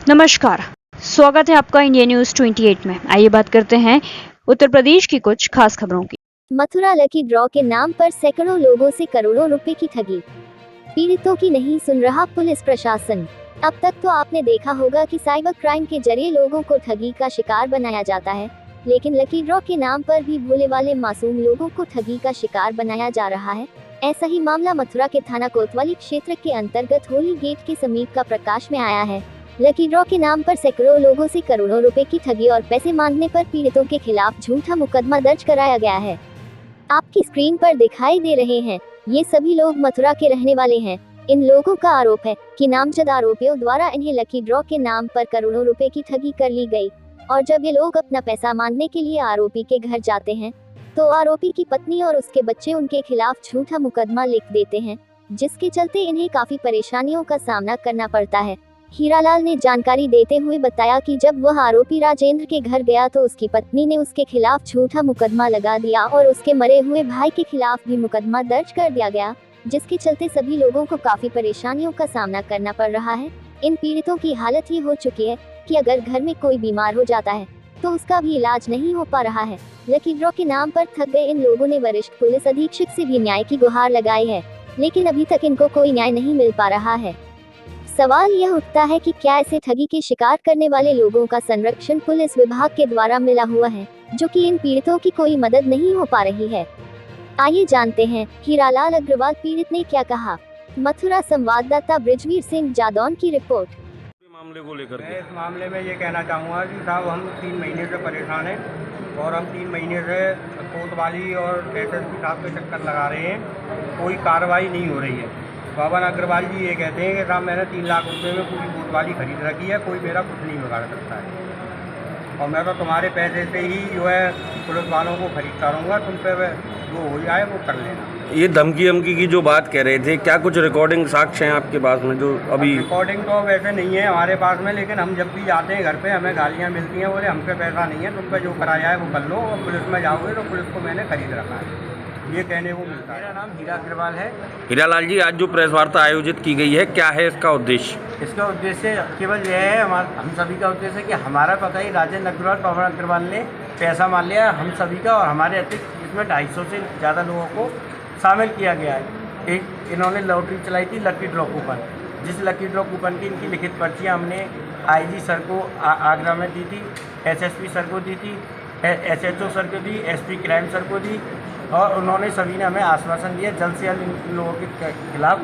नमस्कार, स्वागत है आपका इंडिया न्यूज 28 में। आइए बात करते हैं उत्तर प्रदेश की कुछ खास खबरों की। मथुरा लकी ड्रॉ के नाम पर सैकड़ों लोगों से करोड़ों रुपए की ठगी। पीड़ितों की नहीं सुन रहा पुलिस प्रशासन। अब तक तो आपने देखा होगा कि साइबर क्राइम के जरिए लोगों को ठगी का शिकार बनाया जाता है, लेकिन लकी ड्रॉ के नाम पर भी भोले वाले मासूम लोगों को ठगी का शिकार बनाया जा रहा है। ऐसा ही मामला मथुरा के थाना कोतवाली क्षेत्र के अंतर्गत होली गेट के समीप का प्रकाश में आया है। लकी ड्रॉ के नाम पर सैकड़ों लोगों से करोड़ों रुपए की ठगी और पैसे मांगने पर पीड़ितों के खिलाफ झूठा मुकदमा दर्ज कराया गया है। आपकी स्क्रीन पर दिखाई दे रहे हैं, ये सभी लोग मथुरा के रहने वाले हैं। इन लोगों का आरोप है कि नामजद आरोपियों द्वारा इन्हें लकी ड्रॉ के नाम पर करोड़ों रुपए की ठगी कर ली गई, और जब ये लोग अपना पैसा मांगने के लिए आरोपी के घर जाते हैं तो आरोपी की पत्नी और उसके बच्चे उनके खिलाफ झूठा मुकदमा लिख देते हैं, जिसके चलते इन्हें काफी परेशानियों का सामना करना पड़ता है। हीरालाल ने जानकारी देते हुए बताया कि जब वह आरोपी राजेंद्र के घर गया तो उसकी पत्नी ने उसके खिलाफ झूठा मुकदमा लगा दिया और उसके मरे हुए भाई के खिलाफ भी मुकदमा दर्ज कर दिया गया, जिसके चलते सभी लोगों को काफी परेशानियों का सामना करना पड़ रहा है। इन पीड़ितों की हालत ये हो चुकी है कि अगर घर में कोई बीमार हो जाता है तो उसका भी इलाज नहीं हो पा रहा है। लकी ड्रॉ के नाम पर ठग गए इन लोगों ने वरिष्ठ पुलिस अधीक्षक से भी न्याय की गुहार लगाई है, लेकिन अभी तक इनको कोई न्याय नहीं मिल पा रहा है। सवाल यह उठता है कि क्या ऐसे ठगी के शिकार करने वाले लोगों का संरक्षण पुलिस विभाग के द्वारा मिला हुआ है, जो कि इन पीड़ितों की कोई मदद नहीं हो पा रही है। आइए जानते हैं हीरालाल अग्रवाल पीड़ित ने क्या कहा। मथुरा संवाददाता ब्रिजवीर सिंह जादौन की रिपोर्ट। मामले को लेकर मैं इस मामले में ये कहना चाहूँगा कि साहब हम 3 महीने से परेशान हैं और हम 3 महीने से कोतवाली और एसएसपी साहब के चक्कर लगा रहे हैं, कोई कार्रवाई नहीं हो रही है। पवन अग्रवाल जी ये कहते हैं कि साहब मैंने 3 लाख रुपए में पूरी कोतवाली खरीद रखी है, कोई मेरा कुछ नहीं बिगाड़ सकता है और मैं तो तुम्हारे पैसे से ही जो है पुलिस वालों को खरीदता रहूँगा, तुम पे जो हो जाए वो कर लेना। ये धमकी की जो बात कह रहे थे, क्या कुछ रिकॉर्डिंग साक्ष्य हैं आपके पास में जो अभी? रिकॉर्डिंग तो वैसे नहीं है हमारे पास में, लेकिन हम जब भी जाते हैं घर पे हमें गालियाँ मिलती हैं, बोले हम पे पैसा नहीं है, तुम पे जो कराया है वो कर लो और पुलिस में जाओगे तो पुलिस को मैंने खरीद रखा है, ये कहने को मिलता है। मेरा नाम हीरा अग्रवाल है। हीरालाल जी, आज जो प्रेस वार्ता आयोजित की गई है, क्या है इसका उद्देश्य? इसका उद्देश्य केवल यह है, हम सभी का उद्देश्य है कि हमारा पता ही राजेंद्र अग्रवाल पवन अग्रवाल ने पैसा मान लिया हम सभी का, और हमारे अतिरिक्त इसमें 250 से ज़्यादा लोगों को शामिल किया गया है। एक इन्होंने लॉटरी चलाई थी लकी ड्रॉ कूपन, जिस लकी ड्रॉ कूपन की इनकी लिखित पर्चियाँ हमने आईजी सर को आगरा में दी थी, एसएसपी सर को दी थी, एसएचओ सर को दी, एसपी क्राइम सर को दी, और उन्होंने सभी ने हमें आश्वासन दिया जल्द से जल्द इन लोगों के खिलाफ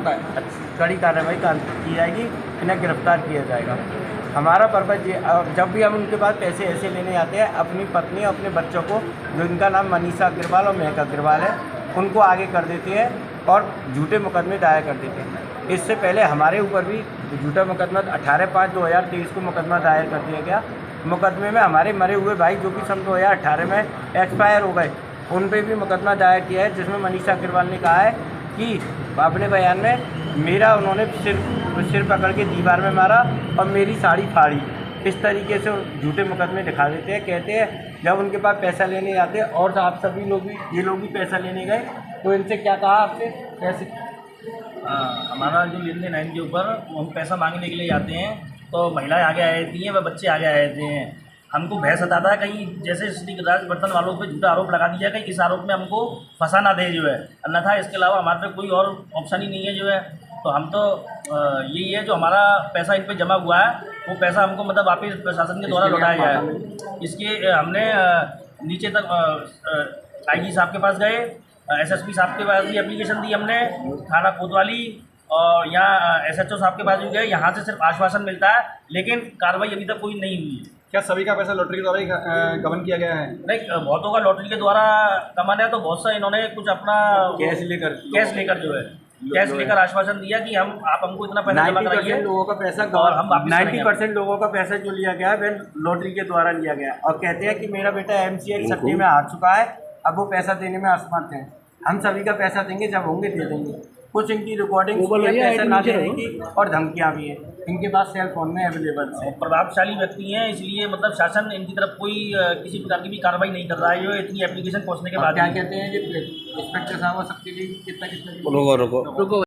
कड़ी कार्रवाई की जाएगी, इन्हें गिरफ्तार किया जाएगा। हमारा पर्पज ये, जब भी हम उनके पास पैसे ऐसे लेने आते हैं, अपनी पत्नी और अपने बच्चों को, जो इनका नाम मनीषा अग्रवाल और महक अग्रवाल है, उनको आगे कर देते हैं और झूठे मुकदमे दायर कर देते हैं। इससे पहले हमारे ऊपर भी झूठा मुकदमा 18/5/2023 को मुकदमा दायर कर दिया गया। मुकदमे में हमारे मरे हुए भाई जो कि सन 2018 में एक्सपायर हो गए, उन पर भी मुकदमा दायर किया है, जिसमें मनीषा अग्रवाल ने कहा है कि अपने बयान में मेरा उन्होंने सिर पकड़ के दीवार में मारा और मेरी साड़ी फाड़ी, इस तरीके से झूठे मुकदमे दिखा देते हैं। कहते हैं जब उनके पास पैसा लेने आते हैं, और आप सभी लोग भी, ये लोग भी पैसा लेने गए, तो इनसे क्या कहा आपसे पैसे? हमारा जो लेन देन है इनके ऊपर, हम पैसा मांगने के लिए जाते हैं तो महिलाएं आगे आ जाती हैं, वह बच्चे आगे आ जाते हैं। हमको भय सताता है कहीं जैसे श्री राज बर्तन वालों पे झूठा आरोप लगा दिया, कहीं इस आरोप में हमको फंसा ना दे जो है, अन्यथा इसके अलावा हमारे पे कोई और ऑप्शन ही नहीं है जो है। तो हम तो यही है, जो हमारा पैसा इन पे जमा हुआ है वो पैसा हमको मतलब वापस प्रशासन के द्वारा लौटाया जाए। इसके हमने नीचे तक आईजी साहब के पास गए, एसएसपी साहब के पास भी एप्लीकेशन दी हमने, थाना कोतवाली और यहाँ एसएचओ साहब के पास भी गए। यहाँ से सिर्फ आश्वासन मिलता है, लेकिन कार्रवाई अभी तक कोई नहीं हुई है। क्या सभी का पैसा लॉटरी के द्वारा ही गबन किया गया है? नहीं, बहुतों का लॉटरी के द्वारा गबन है, तो बहुत सा इन्होंने कुछ अपना कैश लेकर जो है कैश लेकर आश्वासन दिया कि आप हमको इतना पैसा जमा कराइए। लोगों का पैसा और हम 90% लोगों का पैसा जो लिया गया है वह लॉटरी के द्वारा लिया गया, और कहते हैं कि मेरा बेटा एमसीएक्स सट्टे में हार चुका है, अब वो पैसा देने में असमर्थ है। हम सभी का पैसा देंगे, जब होंगे दे देंगे। कुछ इनकी रिकॉर्डिंग पैसा ना देने की और धमकियाँ भी हैं, इनके पास सेल फोन में अवेलेबल है। प्रभावशाली व्यक्ति हैं, इसलिए मतलब शासन इनकी तरफ कोई किसी प्रकार की भी कार्रवाई नहीं कर रहा है। जो इतनी एप्लीकेशन पहुँचने के बाद क्या कहते हैं कि इंस्पेक्टर साहब सबके लिए कितना रुको